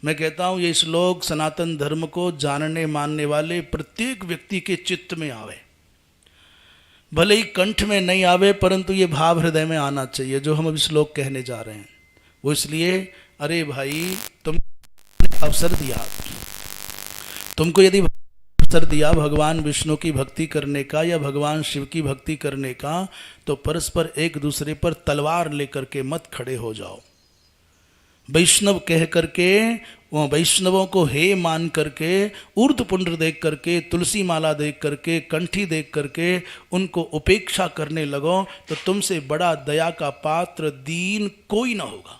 मैं कहता हूँ ये श्लोक सनातन धर्म को जानने मानने वाले प्रत्येक व्यक्ति के चित्त में आवे, भले ही कंठ में नहीं आवे, परंतु ये भाव हृदय में आना चाहिए जो हम अभी श्लोक कहने जा रहे हैं। वो इसलिए, अरे भाई तुमने अवसर दिया, तुमको यदि अवसर दिया भगवान विष्णु की भक्ति करने का या भगवान शिव की भक्ति करने का, तो परस्पर एक दूसरे पर तलवार लेकर के मत खड़े हो जाओ। वैष्णव कह करके, वह वैष्णवों को हे मान करके, ऊर्ध्व पुंड्र देख करके, तुलसी माला देख करके, कंठी देख करके उनको उपेक्षा करने लगो तो तुमसे बड़ा दया का पात्र दीन कोई ना होगा।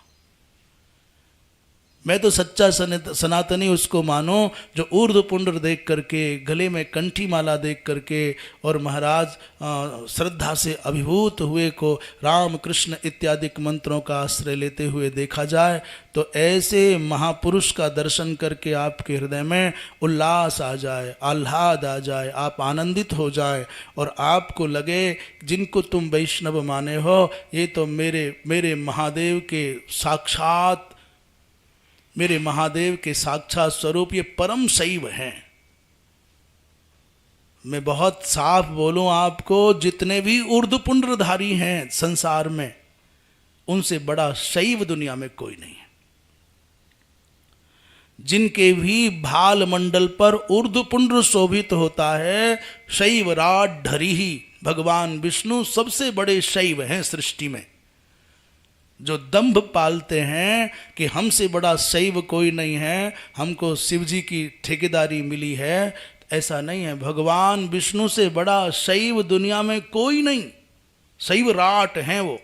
मैं तो सच्चा सनातनी उसको मानो जो ऊर्ध्व पुंड्र देख करके, गले में कंठी माला देख करके और महाराज श्रद्धा से अभिभूत हुए को राम कृष्ण इत्यादि मंत्रों का आश्रय लेते हुए देखा जाए, तो ऐसे महापुरुष का दर्शन करके आपके हृदय में उल्लास आ जाए, आह्लाद आ जाए, आप आनंदित हो जाए और आपको लगे जिनको तुम वैष्णव माने हो ये तो मेरे महादेव के साक्षात, मेरे महादेव के साक्षात स्वरूप, ये परम शैव हैं। मैं बहुत साफ बोलूं आपको, जितने भी ऊर्ध्वपुंड्रधारी हैं संसार में, उनसे बड़ा शैव दुनिया में कोई नहीं है। जिनके भी भाल मंडल पर ऊर्ध्वपुंड्र शोभित होता है, शैव राट ढरी ही भगवान विष्णु सबसे बड़े शैव हैं सृष्टि में। जो दंभ पालते हैं कि हमसे बड़ा शैव कोई नहीं है, हमको शिव जी की ठेकेदारी मिली है, ऐसा नहीं है। भगवान विष्णु से बड़ा शैव दुनिया में कोई नहीं, शैव राट हैं वो।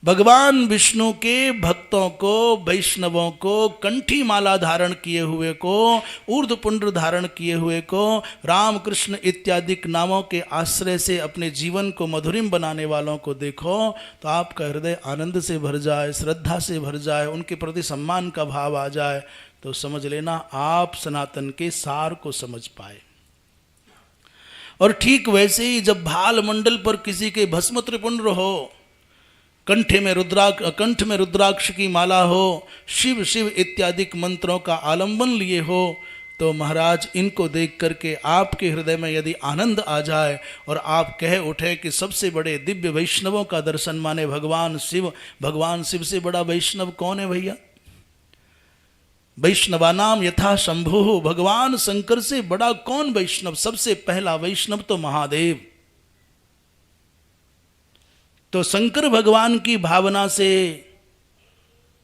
भगवान विष्णु के भक्तों को, वैष्णवों को, कंठी माला धारण किए हुए को, ऊर्ध्वपुंड्र धारण किए हुए को, राम कृष्ण इत्यादि नामों के आश्रय से अपने जीवन को मधुरिम बनाने वालों को देखो तो आपका हृदय आनंद से भर जाए, श्रद्धा से भर जाए, उनके प्रति सम्मान का भाव आ जाए, तो समझ लेना आप सनातन के सार को समझ पाए। और ठीक वैसे ही जब भाल मंडल पर किसी के भस्म त्रिपुंड्र हो, कंठ में रुद्राक्ष की माला हो, शिव शिव इत्यादि मंत्रों का आलंबन लिए हो, तो महाराज इनको देख करके आपके हृदय में यदि आनंद आ जाए और आप कह उठे कि सबसे बड़े दिव्य वैष्णवों का दर्शन माने भगवान शिव से बड़ा वैष्णव कौन है भैया? वैष्णवानाम यथा शंभु, भगवान शंकर से बड़ा कौन वैष्णव? सबसे पहला वैष्णव तो महादेव। तो शंकर भगवान की भावना से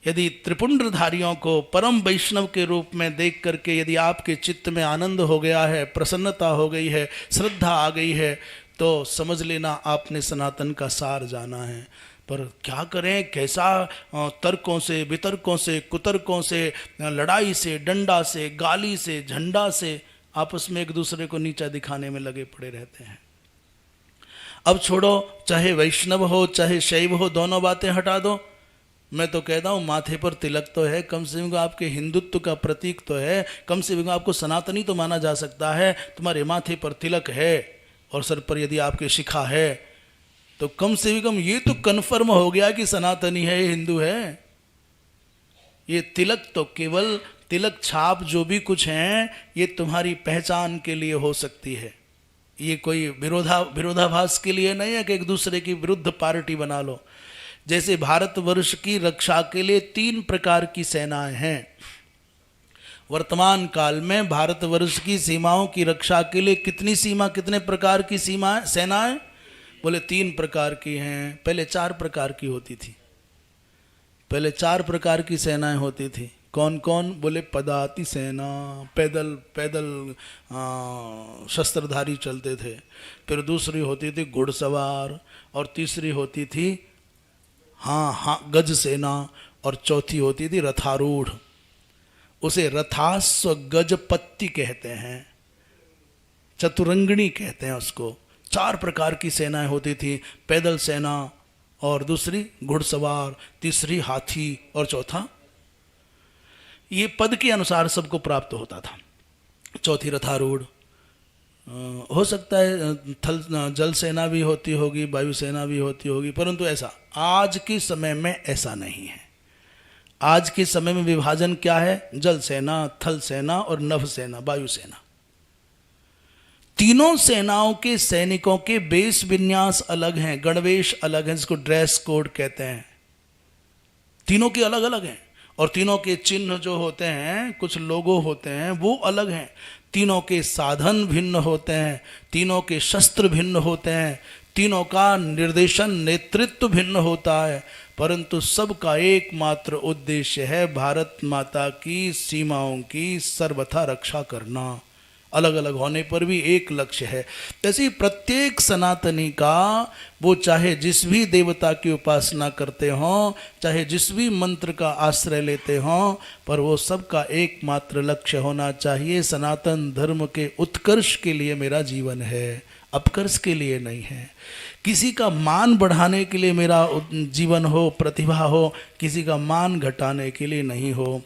यदि त्रिपुंड्रधारियों को परम वैष्णव के रूप में देख करके यदि आपके चित्त में आनंद हो गया है, प्रसन्नता हो गई है, श्रद्धा आ गई है, तो समझ लेना आपने सनातन का सार जाना है। पर क्या करें, कैसा तर्कों से, वितर्कों से, कुतर्कों से, लड़ाई से, डंडा से, गाली से, झंडा से आपस में एक दूसरे को नीचा दिखाने में लगे पड़े रहते हैं। अब छोड़ो, चाहे वैष्णव हो चाहे शैव हो, दोनों बातें हटा दो। मैं तो कहता हूँ माथे पर तिलक तो है, कम से कम आपके हिंदुत्व का प्रतीक तो है, कम से कम आपको सनातनी तो माना जा सकता है। तुम्हारे माथे पर तिलक है और सर पर यदि आपके शिखा है, तो कम से कम ये तो कन्फर्म हो गया कि सनातनी है, हिंदू है। ये तिलक तो केवल तिलक छाप जो भी कुछ हैं, ये तुम्हारी पहचान के लिए हो सकती है। ये कोई विरोधाभास के लिए नहीं है कि एक दूसरे की विरुद्ध पार्टी बना लो। जैसे भारतवर्ष की रक्षा के लिए 3 प्रकार की सेनाएं हैं। वर्तमान काल में भारतवर्ष की सीमाओं की रक्षा के लिए कितने प्रकार की सेनाएं? बोले 3 प्रकार की हैं। पहले 4 प्रकार की होती थी। पहले 4 प्रकार की सेनाएं होती थी। कौन कौन? बोले पदाति सेना, पैदल शस्त्रधारी चलते थे। फिर दूसरी होती थी घुड़सवार, और तीसरी होती थी गज सेना, और चौथी होती थी रथारूढ़। उसे रथास्व गजपत्ति कहते हैं, चतुरंगणी कहते हैं उसको। 4 प्रकार की सेनाएं होती थी, पैदल सेना, और दूसरी घुड़सवार, तीसरी हाथी, और चौथा ये पद के अनुसार सबको प्राप्त होता था। चौथी रथारूढ़, हो सकता है थल जल सेना भी होती होगी, वायुसेना भी होती होगी, परंतु ऐसा आज के समय में ऐसा नहीं है। आज के समय में विभाजन क्या है? जल सेना, थल सेना और नभ सेना, वायुसेना। तीनों सेनाओं के सैनिकों के वेश विन्यास अलग हैं, गणवेश अलग हैं, जिसको ड्रेस कोड कहते हैं। तीनों के अलग अलग हैं, और तीनों के चिन्ह जो होते हैं, कुछ लोगो होते हैं, वो अलग हैं। तीनों के साधन भिन्न होते हैं, तीनों के शस्त्र भिन्न होते हैं, तीनों का निर्देशन नेतृत्व भिन्न होता है, परंतु सबका एकमात्र उद्देश्य है भारत माता की सीमाओं की सर्वथा रक्षा करना। अलग अलग होने पर भी एक लक्ष्य है। ऐसे ही प्रत्येक सनातनी का, वो चाहे जिस भी देवता की उपासना करते हों, चाहे जिस भी मंत्र का आश्रय लेते हों, पर वो सबका एकमात्र लक्ष्य होना चाहिए, सनातन धर्म के उत्कर्ष के लिए मेरा जीवन है, अपकर्ष के लिए नहीं है। किसी का मान बढ़ाने के लिए मेरा जीवन हो, प्रतिभा हो, किसी का मान घटाने के लिए नहीं हो।